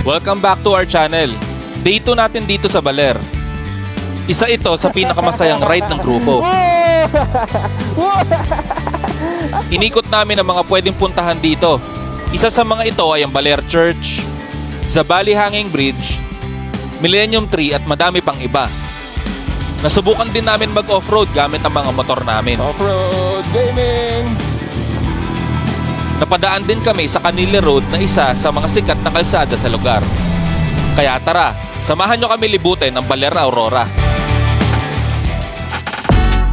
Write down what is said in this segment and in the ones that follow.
Welcome back to our channel. Day 2 natin dito sa Baler. Isa ito sa pinakamasayang ride ng grupo. Inikot namin ang mga pwedeng puntahan dito. Isa sa mga ito ay ang Baler Church, Zambales Hanging Bridge, Millennium Tree at madami pang iba. Nasubukan din namin mag-offroad gamit ang mga motor namin. Offroad Gaming! Napadaan din kami sa Canile Road na isa sa mga sikat na kalsada sa lugar. Kaya tara, samahan nyo kami libutin ang Baler Aurora.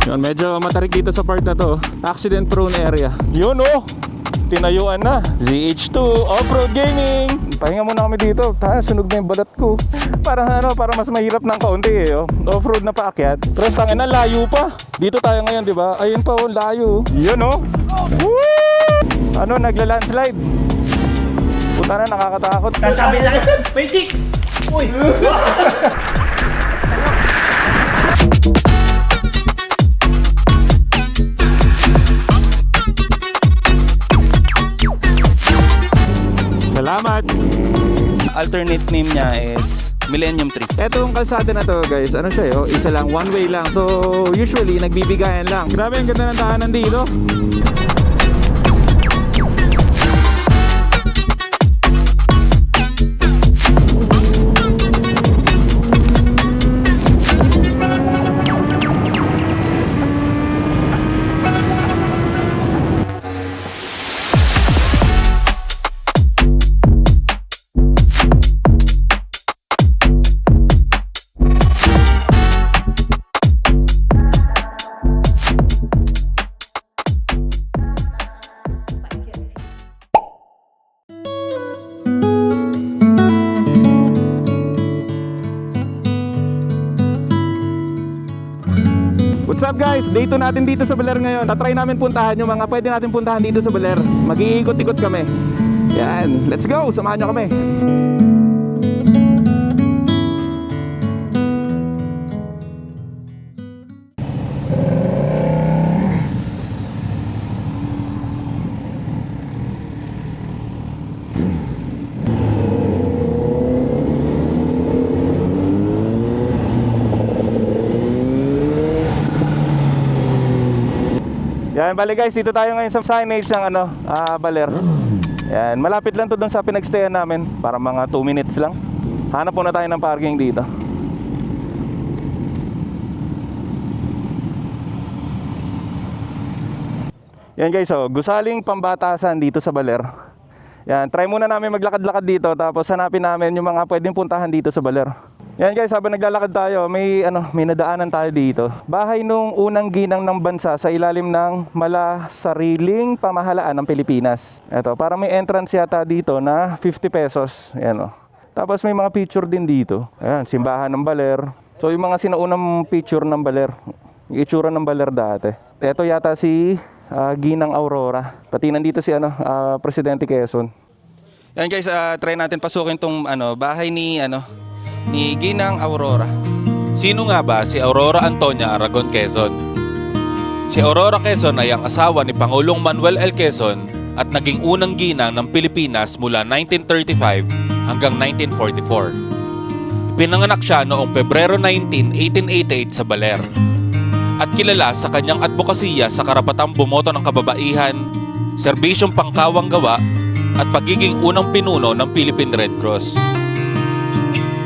Yun, medyo matarik dito sa part na to. Accident prone area. Yun oh! Tinayuan na. ZH2 Offroad Gaming! Pahinga muna kami dito. Sunog na yung balat ko. Para mas mahirap ng kaunti eh. Oh. Offroad na paakyat. Pero tangin na, layo pa. Dito tayo ngayon, di ba? Ayun pa oh, layo. Yun oh! Woo! Nagla-landslide. Puta na, nakakatakot. Sabi sa akin, may chicks! Uy! Salamat! Alternate name niya is Millennium Tree. Etong kalsada na to guys, ano siya yo? Isa lang, one way lang. So usually nagbibigayan lang. Grabe, ang ganda ng daanan dito. What's up guys? Day 2 natin dito sa Baler ngayon. Tatry namin puntahan yung mga pwede natin puntahan dito sa Baler. Mag-iikot-ikot kami. Yan, let's go! Samahan nyo kami. Yan, bali guys, dito tayo ngayon sa signage ng Baler. Yan, malapit lang to dun sa pinagstayan namin. Para mga 2 minutes lang. Hanap muna tayo ng parking dito. Yan guys, gusaling pambatasan dito sa Baler. Yan, try muna namin maglakad-lakad dito. Tapos hanapin namin yung mga pwedeng puntahan dito sa Baler. Yan guys, habang naglalakad tayo, may nadaanan tayo dito. Bahay nung unang ginang ng bansa sa ilalim ng malasariling pamahalaan ng Pilipinas. Ito, para may entrance yata dito na 50 pesos. Yan oh. Tapos may mga picture din dito. Ayan, simbahan ng Baler. So yung mga sinaunang picture ng Baler, yung itsura ng Baler dati. Ito yata si Ginang Aurora. Pati nandito si Presidente Quezon. Yan guys, try natin pasukin tong bahay ni Ginang Aurora. Sino nga ba si Aurora Antonia Aragon Quezon? Si Aurora Quezon ay ang asawa ni Pangulong Manuel L. Quezon at naging unang ginang ng Pilipinas mula 1935 hanggang 1944. Ipinanganak siya noong Pebrero 19, 1888 sa Baler at kilala sa kanyang advokasya sa karapatang bumoto ng kababaihan, serbisyong pangkawang gawa at pagiging unang pinuno ng Philippine Red Cross.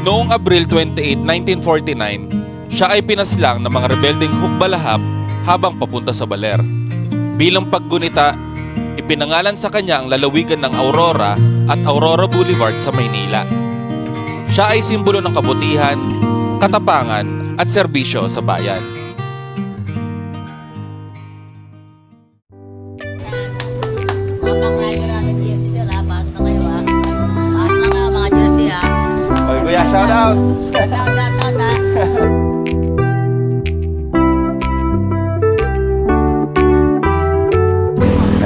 Noong Abril 28, 1949, siya ay pinaslang ng mga rebeldeng hukbalahap habang papunta sa Baler. Bilang paggunita, ipinangalan sa kanya ang lalawigan ng Aurora at Aurora Boulevard sa Maynila. Siya ay simbolo ng kabutihan, katapangan at serbisyo sa bayan. Kuya, shout out! Shout out ha!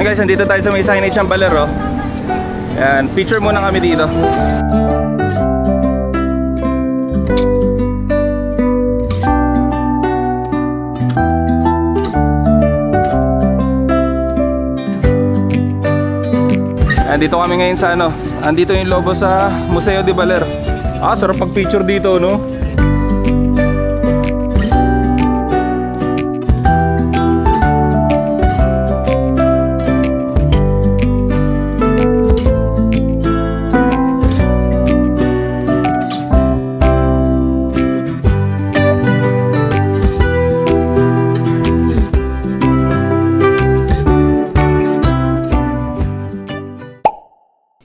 Hey guys, nandito tayo sa may signage ng Baler oh. Yan, picture muna kami dito. Nandito kami ngayon sa andito yung lobo sa Museo de Baler. Sarap pag-picture dito, no?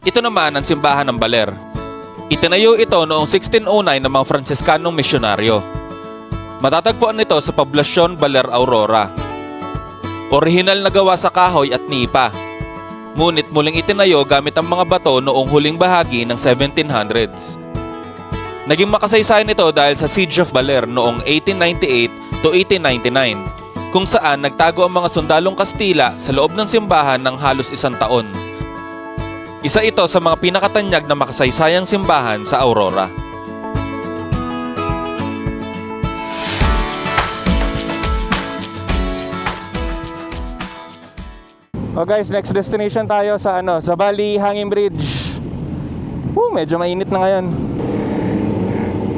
Ito naman ang simbahan ng Baler. Itinayo ito noong 1609 ng mga Fransiskanong misyonaryo. Matatagpuan nito sa poblasyon Baler Aurora. Orihinal na gawa sa kahoy at nipa. Ngunit muling itinayo gamit ang mga bato noong huling bahagi ng 1700s. Naging makasaysayan ito dahil sa Siege of Baler noong 1898 to 1899, kung saan nagtago ang mga sundalong Kastila sa loob ng simbahan ng halos isang taon. Isa ito sa mga pinakatanyag na makasaysayang simbahan sa Aurora. Guys, next destination tayo sa Bali Hanging Bridge. Medyo mainit na ngayon.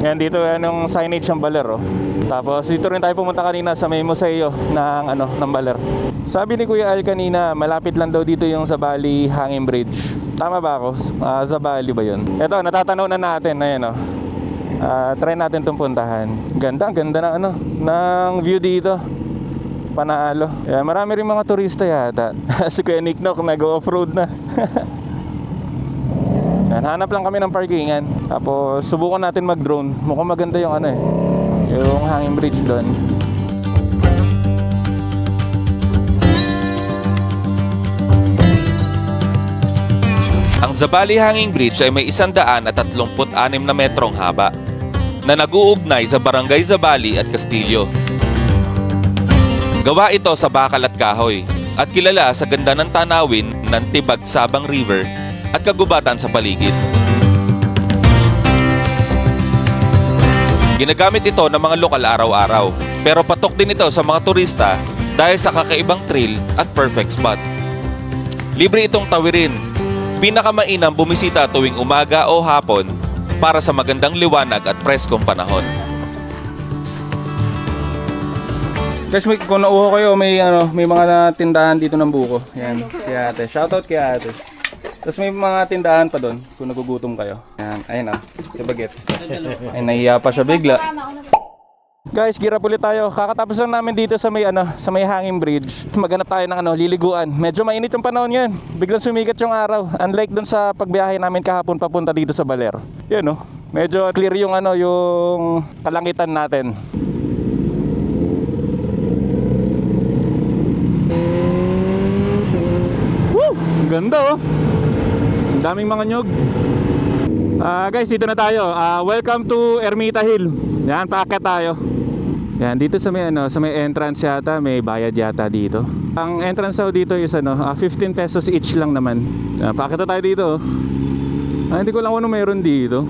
Yan, dito yung signage ng Baler, oh. Tapos dito rin tayo pumunta kanina sa may museo ng Baler. Sabi ni Kuya Al kanina, malapit lang daw dito yung sa Bali Hanging Bridge. Tama ba ako? Sa Bali ba yun? Ito, natatanaw na natin. Ayan, oh. Try natin itong puntahan. Ganda ng view dito. Panalo. Yeah, marami rin mga turista yata. Si Kuya Nick Nock nag-off-road na. Yan, hanap lang kami ng parkingan. Tapos subukan natin mag-drone. Mukhang maganda yung yung hanging bridge doon. Ang Zambali Hanging Bridge ay may 136 na metrong haba na nag-uugnay sa Barangay Zambali at Castillo. Gawa ito sa bakal at kahoy at kilala sa ganda ng tanawin ng Tibag-Sabang River at kagubatan sa paligid. Ginagamit ito ng mga lokal araw-araw, pero patok din ito sa mga turista dahil sa kakaibang thrill at perfect spot. Libre itong tawirin. Pinakamainam bumisita tuwing umaga o hapon para sa magandang liwanag at preskong panahon. Guys, kung nauho kayo, may mga tindahan dito ng buko. Yan, si ate. Shoutout kay ate. Tapos may mga tindahan pa doon kung nagugutom kayo. Yan, ayun si Bagets. Ay, nahiya pa siya bigla. Guys, gira ulit tayo. Kakatapos lang namin dito sa may hanging bridge. Maghanap tayo ng liliguan. Medyo mainit yung panahon ngayon. Biglang sumikat yung araw. Unlike doon sa pagbiyahe namin kahapon papunta dito sa Baler. Yan, medyo clear yung yung kalangitan natin. Ganda, oh. Ang daming mga nyog. Guys, dito na tayo. Welcome to Ermita Hill. Yan, paakyat tayo. Yan, dito sa may entrance yata, may bayad yata dito. Ang entrance daw dito is 15 pesos each lang naman. Paakyat tayo dito, oh. Hindi ko lang kung ano meron dito.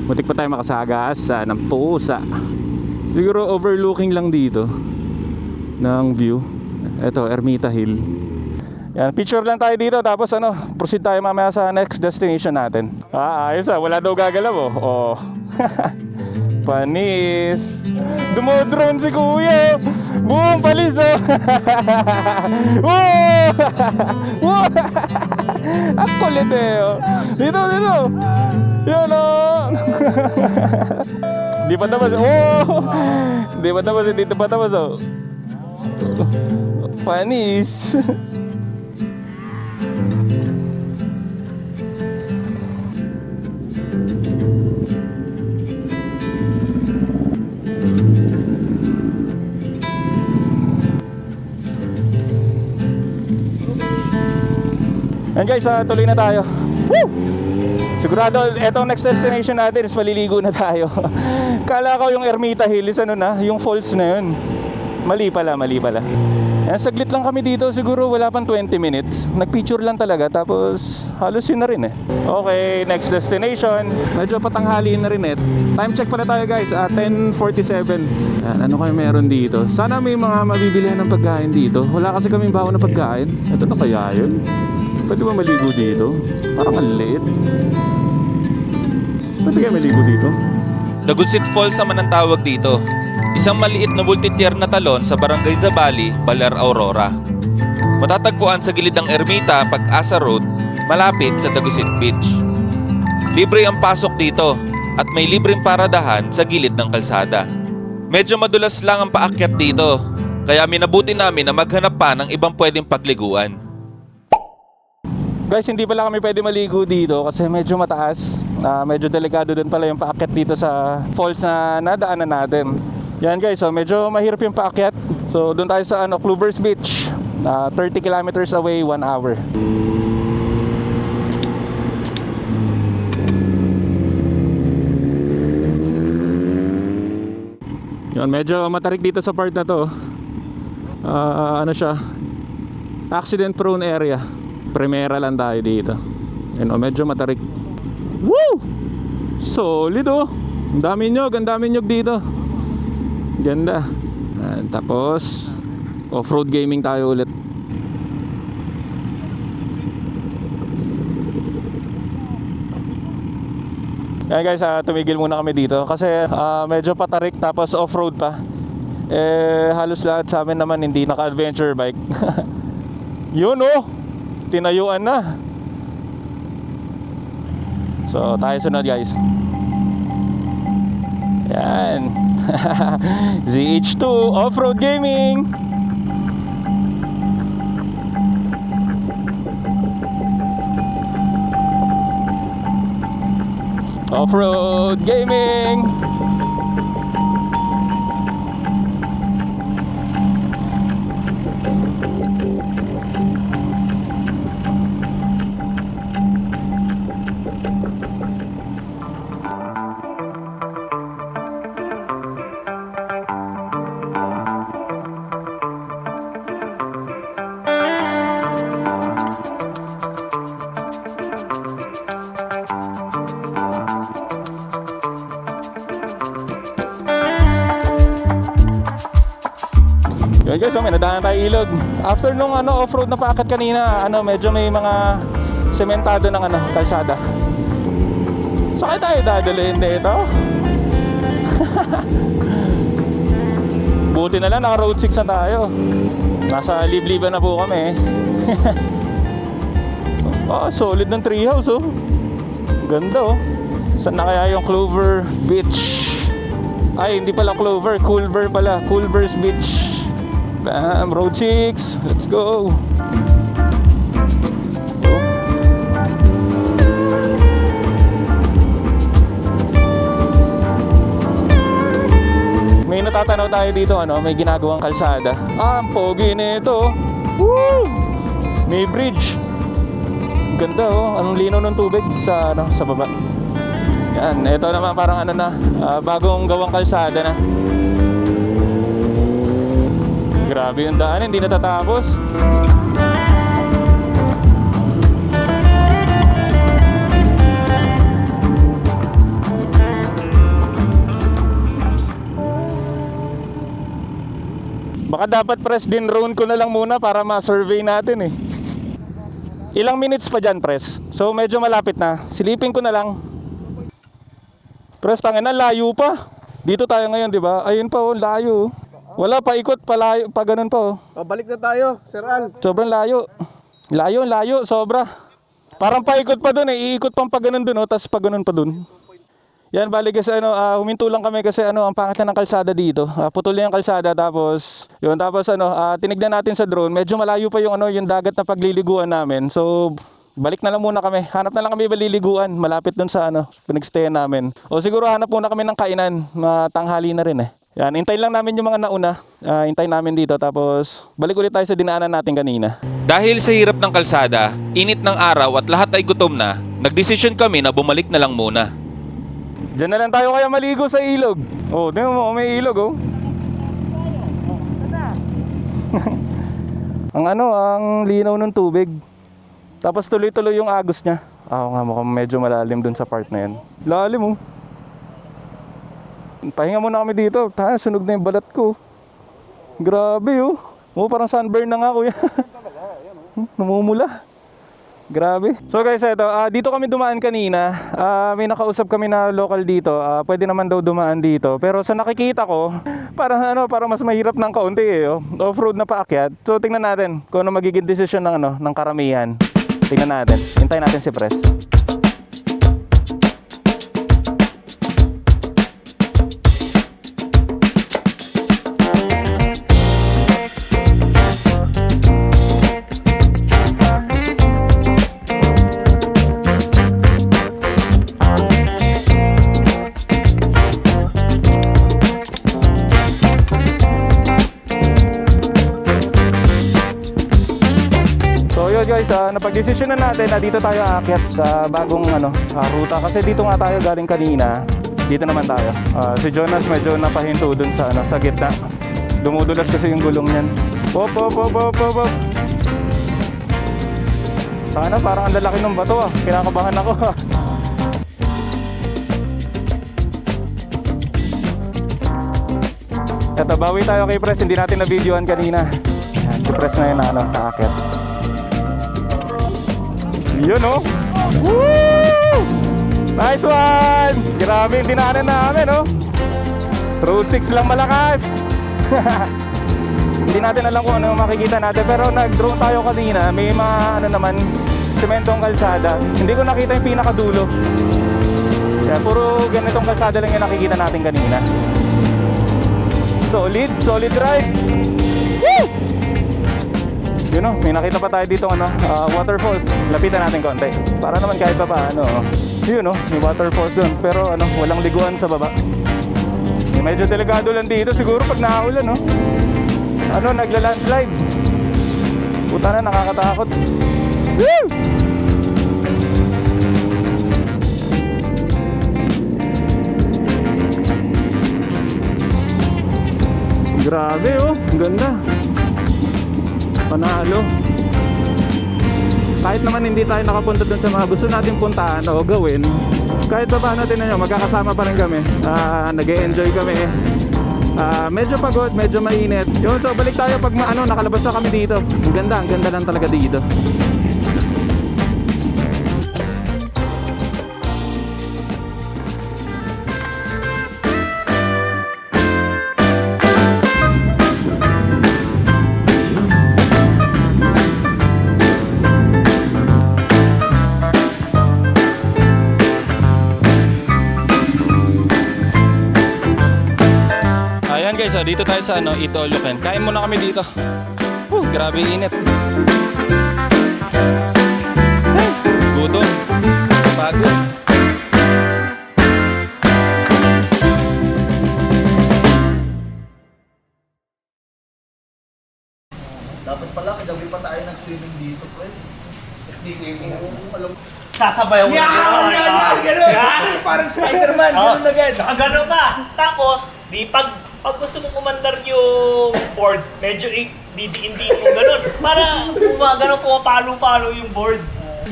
Muntik pa tayo makasagas ng pusa. Siguro overlooking lang dito ng view. Ito, Ermita Hill. Yan, picture lang tayo dito. Tapos proceed tayo mamaya sa next destination natin. Ayos wala daw gagalaw, oh. Panis. Dumodrone si kuya. Boom, palis, oh. Wow! Ang kulit, oh. Dito. Yun, oh. Di pa tapos, oh. Di pa tapos, dito pa tapos, oh. Panis. And guys, tuloy na tayo. Woo! Sigurado, etong next destination natin is maliligo na tayo. Kala ko yung Ermita Hill is yung falls na yun. Mali pala. Yan, saglit lang kami dito, siguro wala pang 20 minutes. Nagpicture lang talaga, tapos halos yun na rin eh. Okay, next destination. Medyo patanghaliin na rin eh. Time check pala tayo guys, 10:47. Yan, ano kayo meron dito? Sana may mga mabibilihan ng pagkain dito. Wala kasi kaming baon na pagkain. Ito na kaya yun? Pwede ba maligo dito? Parang ang liit. Pwede kayo maligo dito? Dagusit Falls naman ang tawag dito. Isang maliit na multi-tier na talon sa Barangay Zambali, Baler, Aurora. Matatagpuan sa gilid ng Ermita, Pag-asa Road, malapit sa Dagusit Beach. Libre ang pasok dito at may libreng paradahan sa gilid ng kalsada. Medyo madulas lang ang paakyat dito, kaya minabuti namin na maghanap pa ng ibang pwedeng pagliguan. Guys, hindi pala kami pwede maligo dito kasi medyo mataas. Medyo delikado din pala yung paakyat dito sa falls na nadaanan natin. Yan guys, so medyo mahirap yung paakyat. So doon tayo sa Clovers Beach. 30 kilometers away, 1 hour. Yan, medyo matarik dito sa part na to. Ano siya? Accident prone area. Primera lang tayo dito. Yan, medyo matarik. Woo! Solid oh. Ang dami nyog dito. Ganda. Tapos off-road gaming tayo ulit. Yan guys, tumigil muna kami dito kasi medyo patarik tapos off-road pa. Halos lahat sa amin naman hindi naka-adventure bike. Yun oh, tinayuan na. So tayo sunod guys. Yan. ZH2 Off-Road Gaming. Off-Road Gaming. Yun guys, may nadaanan tayo ilog. After nung off-road na paakyat kanina, medyo may mga sementado ng kalsada. So kaya tayo dadalhin dito. Buti na lang naka road 6 na tayo. Nasa libliban na po kami. Solid ng treehouse oh. Ganda oh. Saan na kaya yung Clover Beach? Ay, hindi pala Clover, Culver pala. Culver's Beach. Bam, road 6. Let's go. May natatanaw tayo dito, may ginagawang kalsada. Ang pogi nito. Woo! May bridge. Ganda oh, ang linaw ng tubig sa baba. Yan, ito naman parang bagong gawang kalsada na. Grabe yung daan, hindi natatapos. Baka dapat press din drone ko na lang muna para ma-survey natin eh. Ilang minutes pa dyan press? So medyo malapit na. Silipin ko na lang. Press, tangina, layo pa. Dito tayo ngayon, di ba? Ayun pa oh, layo. Wala pa ikot pa layo, pa ganun pa oh. Balik na tayo, Sir Al. Sobrang layo. Layo, sobra. Parang paikot pa dun eh. Iikot pang pa ganun dun oh, tapos pa ganun pa dun. Yan, bali kasi huminto lang kami kasi ang pangit na ng kalsada dito. Putol na yung kalsada tapos tinignan natin sa drone. Medyo malayo pa yung yung dagat na pagliliguan namin. So balik na lang muna kami. Hanap na lang kami baliliguan malapit dun sa pinagstayan namin. O siguro hanap muna kami ng kainan. Matanghali na rin eh. Yan, hintayin lang namin yung mga nauna. Hintayin namin dito tapos balik ulit tayo sa dinaanan natin kanina. Dahil sa hirap ng kalsada, init ng araw at lahat ay gutom na, nagdesisyon kami na bumalik na lang muna. Diyan na lang tayo kaya maligo sa ilog. Oh, tingnan mo, may ilog oh. Ang linaw ng tubig. Tapos tuloy-tuloy yung agos niya. Oo nga, mukhang medyo malalim dun sa part na yan. Lalim oh. Pahinga muna kami dito. Sunog na yung balat ko. Grabe oh. Parang sunburn na nga kuya. Namumula. Grabe. So guys, ito, dito kami dumaan kanina. May nakausap kami na local dito. Pwede naman daw dumaan dito. Pero sa nakikita ko, parang mas mahirap ng kaunti eh. Oh. Off-road na paakyat. So tingnan natin kung ano magiging desisyon ng karamihan. Tingnan natin. Hintayin natin si Pres. Guys, napag-desisyon na natin na dito tayo aakyat sa bagong ruta kasi dito nga tayo galing kanina. Dito naman tayo. Si Jonas medyo napahinto dun sa gitna. Dumudulas kasi yung gulong niyan. Hop. Sana parang ang lalaki ng bato Kinakabahan ako Ito, bawi tayo kay Pres. Hindi natin na-videoan kanina. Yan, si Pres na yun aakyat. Yun oh. Woo! Nice one! Grabe yung dinaanan namin oh. Road 6 lang malakas. Hindi natin alam kung ano makikita natin. Pero nag-drone tayo kanina. May mga sementong kalsada. Hindi ko nakita yung pinakadulo. Kaya puro ganitong kalsada lang yung nakikita natin kanina. Solid ride. Woo! Yun may nakita pa tayo dito waterfalls. Lapitan natin konti para naman kahit pa paano. Yun may waterfalls dun. Pero walang liguan sa baba. Medyo delikado lang dito siguro pag naulan nagla-landslide. Puta na, nakakatakot. Woo! Grabe ang ganda. Panalo. Kahit naman hindi tayo nakapunta dun sa mga gusto natin puntahan o gawin, kahit pa paano natin magkakasama pa rin kami. Nag-e-enjoy kami. Medyo pagod, medyo mainit. Yun, so balik tayo pag nakalabas na kami dito. Ang ganda lang talaga dito. Guys, dito tayo sa Itoloken. Kain muna kami dito. Grabe init. Gutom. Pagod. Dapat pala, kagabi pa tayo nag-swimming dito, pre. Kasi alam mo. Sasabayaw ko. Ganun! Parang Spider-Man, ganun agad. Nakagano ka. Tapos, pag gusto mong umandar yung board, medyo didiin-diin mo ganun. Para pumapalo-palo yung board.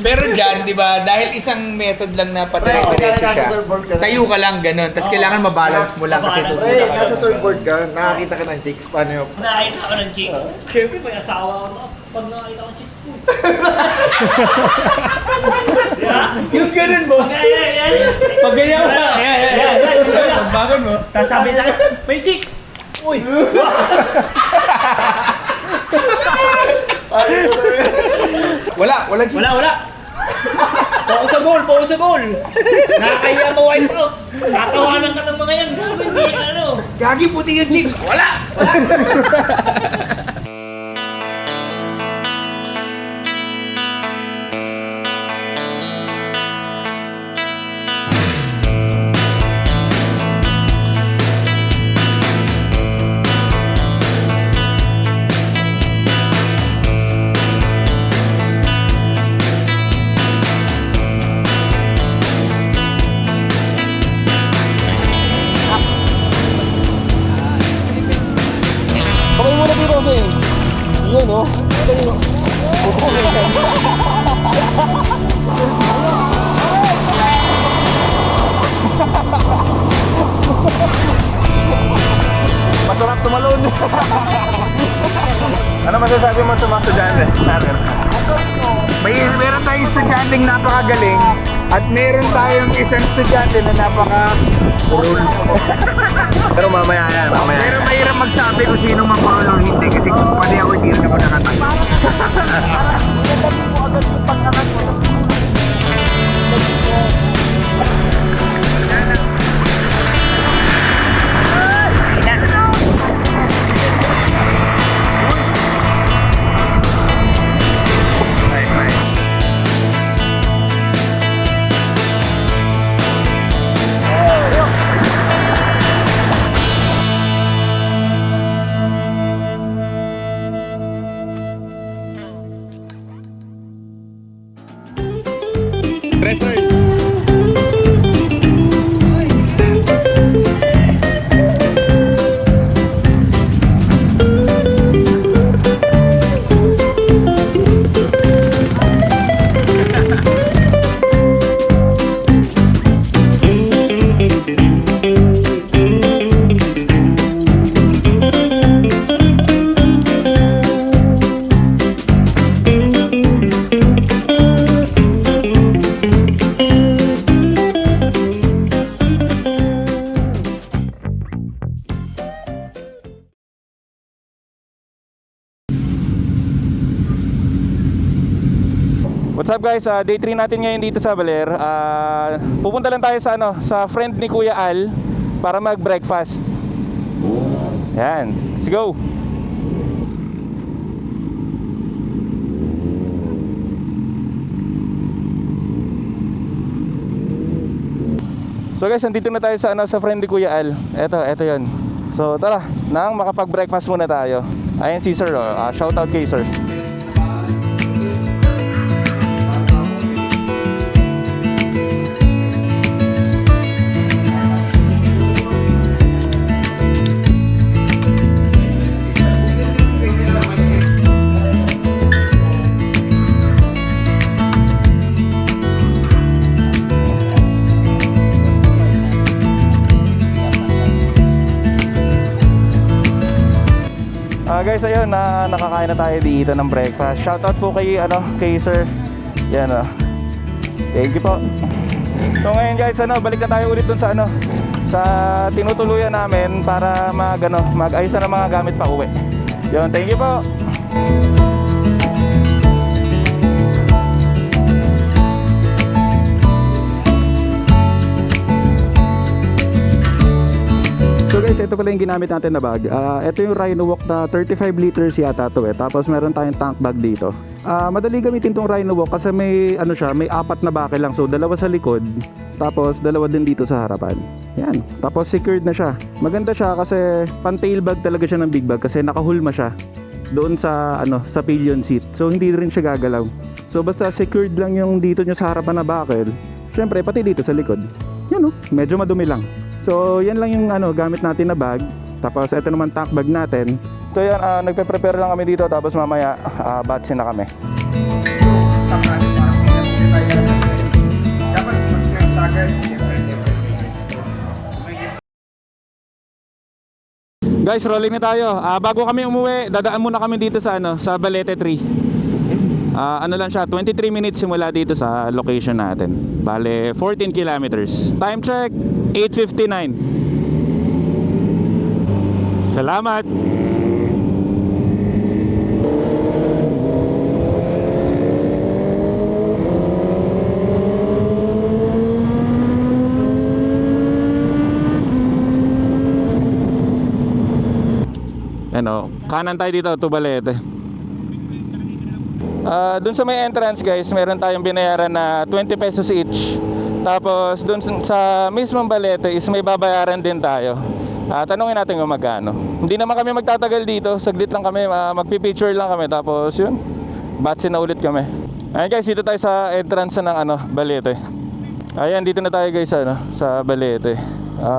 Pero dyan, di ba, dahil isang method lang na patire-diretso siya, tayo ka lang ganun. Tapos kailangan mabalance mo lang kasi Mabalance. Pre, tutunan ka nasa lang. surfboard ka, nakakita ka ng chicks, paano yun? Nakakita ako ng chicks. Siyempre, may asawa ko to. Pag nakakita ko ng chicks, Yung ganun mo, pag ganyan mo lang, yan. bakit mo? Tapos sabi sa akin, may chicks! Uy! Walang chicks. Wala! Pao sa goal! Nakakahiya ma-wipe out! Tatawanan ka ng mga yan, gagawin hindi Gagi puti yung chicks. Wala! Okay muna dito kasi. Yun oh. Masarap tumalon. Ano masasabi mo sa mga estudyante natin? Meron tayong estudyanteng napakagaling at meron tayong isang estudyante na napaka-burol. Pero mamaya yan, mamaya. Pero mahirap magsabi kung sino mapurol o hindi kasi kung pati ako hindi rin ako nakatayo. What's up guys? Day 3 natin ngayon dito sa Baler. Pupunta lang tayo sa sa friend ni Kuya Al para mag-breakfast. Yan, let's go. So guys, nandito na tayo sa sa friend ni Kuya Al. Eto 'yon. So tara, nang makapag-breakfast muna tayo. Ayan si Sir, shout out kay Sir. Guys, ayun, nakakain na tayo dito ng breakfast. Shoutout po kay kay Sir. Yan Thank you po. So ngayon guys, balik na tayo ulit dun sa sa tinutuluyan namin para mag-ayos na ng mga gamit pa uwi. Yun, thank you po. So guys, ito pala yung ginamit natin na bag. Ito yung Rhino Walk na 35 liters yata to Tapos meron tayong tank bag dito. Madali gamitin tong Rhino Walk kasi may may 4 na bake lang. So 2 sa likod, tapos 2 din dito sa harapan. Yan. Tapos secured na siya. Maganda siya kasi pan tail bag talaga siya ng big bag kasi nakahulma siya doon sa sa pillion seat. So hindi rin siya gagalaw. So basta secured lang yung dito niya sa harapan na buckle. Syempre pati dito sa likod. Yan medyo madumi lang. So yan lang yung gamit natin na bag. Tapos ito naman tank bag natin. So yan, nagpe-prepare lang kami dito tapos mamaya batsin na kami. Stop natin parang dapat mag-share stagger. Guys, rolling na tayo. Bago kami umuwi, dadaan muna kami dito sa sa Balete 3. Lang siya, 23 minutes simula dito sa location natin. Bale, 14 kilometers. Time check, 8:59. Salamat. Kanan tayo dito to Balete. Dun sa may entrance guys, meron tayong binayaran na 20 pesos each. Tapos dun sa mismong Balete is may babayaran din tayo. Tanungin natin kung magkano. Hindi naman kami magtatagal dito, saglit lang kami, magpipicture lang kami. Tapos yun, batsin na ulit kami. Ayan guys, dito tayo sa entrance ng Balete. Ayan, dito na tayo guys sa Balete.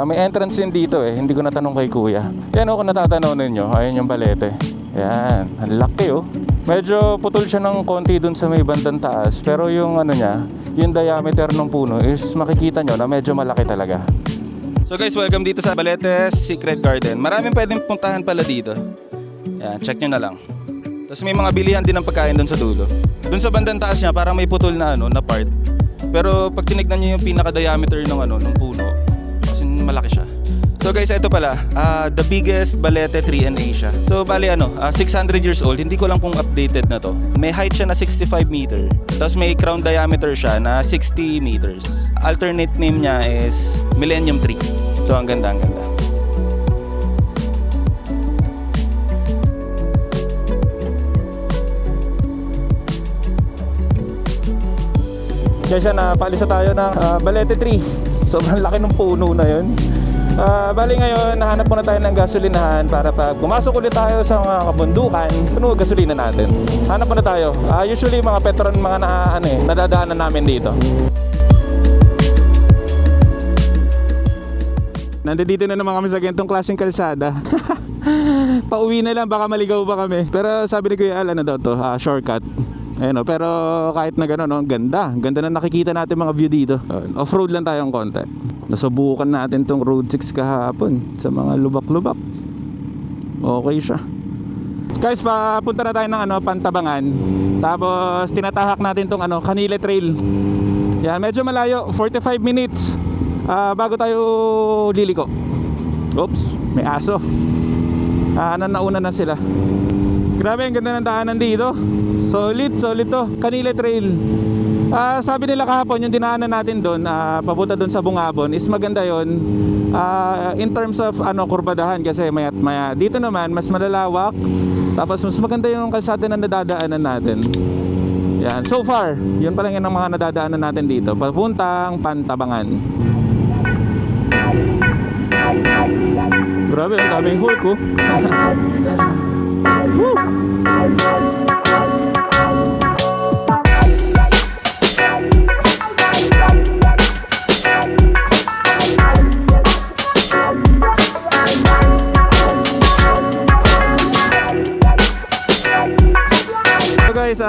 May entrance din dito hindi ko natanong kay kuya. Yan kung natatanong ninyo, ayun yung Balete. Yan, ang laki oh. Medyo putol siya ng konti dun sa may bandang taas, pero yung ano niya, yung diameter ng puno is makikita nyo na medyo malaki talaga. So guys, welcome dito sa Baletes Secret Garden. Maraming pwedeng puntahan pala dito. Yan, check nyo na lang. Tapos may mga bilihan din ng pagkain dun sa dulo. Dun sa bandang taas niya, parang may putol na ano, na part. Pero pag tinignan nyo yung pinaka-diameter ng ano, ng puno, kasi malaki siya. So guys, ito pala, the biggest balete tree in Asia. So bali 600 years old, hindi ko lang kung updated na to. May height siya na 65 meter. Tapos may crown diameter siya na 60 meters. Alternate name niya is Millennium Tree. So ang ganda, ang ganda. Guys, napalisa tayo ng balete tree. Sobrang laki ng puno na yun. Bali ngayon, nahanap muna tayo ng gasolinahan para pag pumasok ulit tayo sa mga kabundukan, puno gasolina natin. Hanap muna tayo. Usually mga Petron, mga nadadaanan namin dito. Nandito na naman kami sa ganitong klaseng kalsada. Pauwi na lang, baka maligaw pa kami. Pero sabi ni Kuya Al, ano daw to? Shortcut. Ayun, pero kahit na gano'n, ganda na nakikita natin mga view dito. Off-road lang tayong konti. Nasubukan natin tong Road 6 kahapon sa mga lubak-lubak. Okay siya. Guys, papunta na tayo ng Pantabangan. Tapos tinatahak natin tong Canile Trail. Yan, medyo malayo, 45 minutes bago tayo liliko. Oops, may aso. Nauna na sila. Grabe, ang ganda ng daanan dito. Solid to. Canile Trail. Sabi nila kahapon, yung dinaanan natin doon, papunta doon sa Bungabon, is maganda yon in terms of kurbadahan, kasi maya dito naman mas malalawak, tapos mas maganda yung kalsada na nadadaanan natin. Yan, so far yun pa lang yan ang mga nadadaanan natin dito papuntang Pantabangan. Grabe, ang daming hulk oh. Woo! Guys,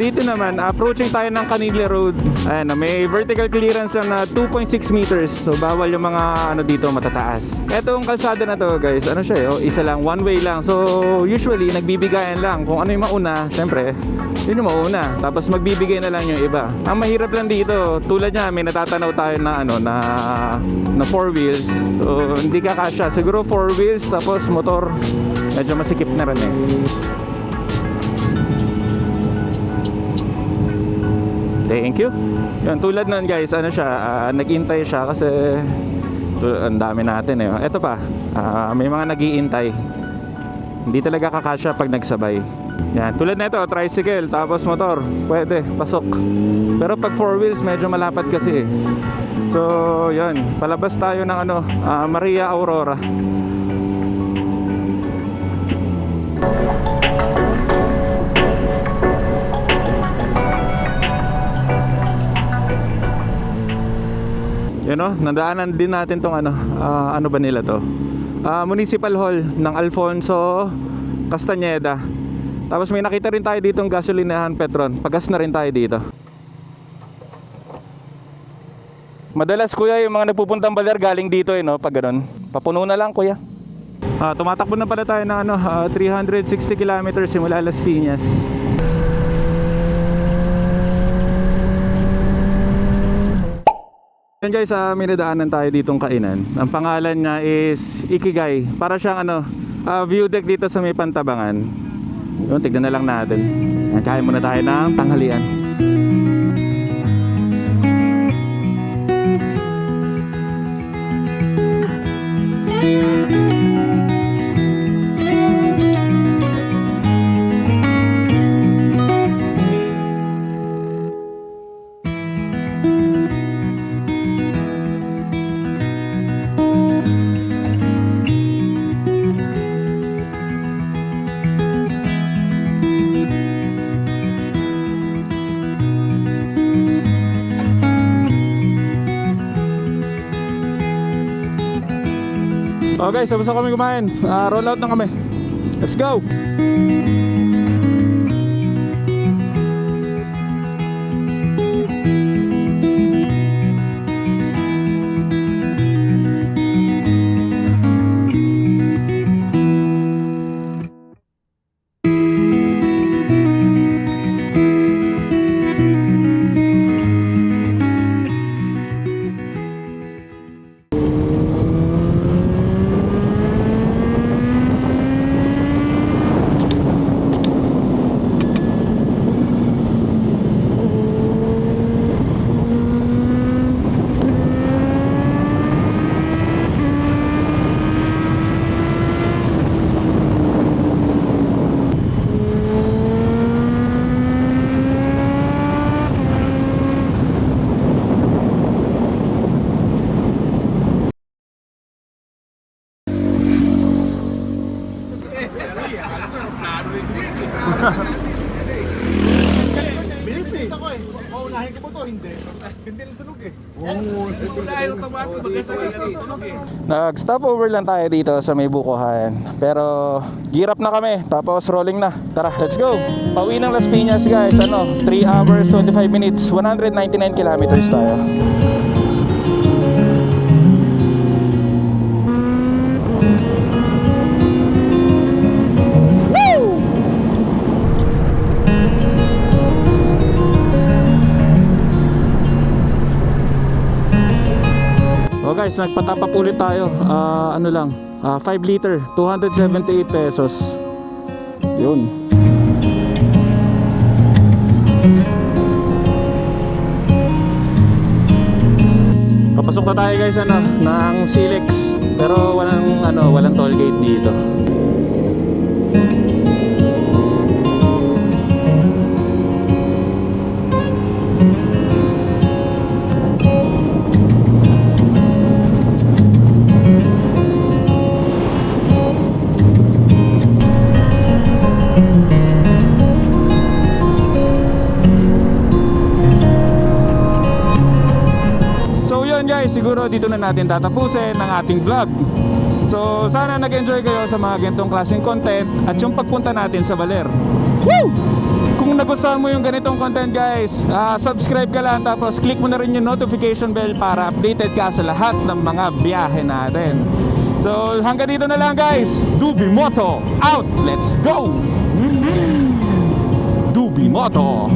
dito naman approaching tayo ng Canile Road. Ayan, may vertical clearance na 2.6 meters. So bawal yung mga dito matataas. Etong kalsada na to guys, siya isa lang, one way lang. So usually nagbibigayan lang kung ano yung mauna. Syempre yun yung mauna, tapos magbibigay na lang yung iba. Ang mahirap lang dito, tulad niya, may natatanaw tayo na na 4 wheels. So hindi ka kasya, siguro 4 wheels tapos motor, medyo masikip na rin eh. Thank you. Yan, tulad nun guys, nag-intay siya kasi ang dami natin eh. Ito pa, may mga nag-iintay. Hindi talaga kakasya pag nagsabay. Yan, tulad nito, tricycle tapos motor, pwede, pasok. Pero pag 4 wheels, medyo malapat kasi eh. So, yan, palabas tayo ng Maria Aurora. Yan nadaanan din natin tong ano ba nila to? Municipal Hall ng Alfonso Castañeda. Tapos may nakita rin tayo ditong gasolinahan Petron. Pagas na rin tayo dito. Madalas kuya yung mga nagpupuntang Baler galing dito pag ganun. Papuno na lang kuya. Tumatakbo na pala tayo ng 360 kilometers simula Las Piñas. Yan guys, may nadaanan tayo ditong kainan. Ang pangalan niya is Ikigai. Para siyang view deck dito sa may Pantabangan. Yun, tignan na lang natin. Kain muna tayo ng tanghalian. Okay, tapos kami kumain. Roll out na kami. Let's go! Bilis eh. Ako eh. Paunahin ko mo to, hindi. Hindi na tunog eh. Unahin automatic, mag-asagay na tunog eh. Nag-stopover lang tayo dito sa may Bukuhan. Pero gear up na kami, tapos rolling na. Tara, let's go! Pauwi ng Las Piñas guys, 3 hours, 25 minutes, 199 kilometers tayo. Oh guys, nagpatapap ulit tayo. 5 liter, 278 pesos. Yun. Papasok na tayo guys ng Silex. Pero walang toll gate dito. Guys, siguro dito na natin tatapusin ang ating vlog. So sana nag-enjoy kayo sa mga ganitong klaseng content at yung pagpunta natin sa Baler. Woo! Kung nagustuhan mo yung ganitong content guys, subscribe ka lang, tapos click mo na rin yung notification bell para updated ka sa lahat ng mga biyahe natin. So hanggang dito na lang guys. Dubi Moto out! Let's go! Dubi Moto!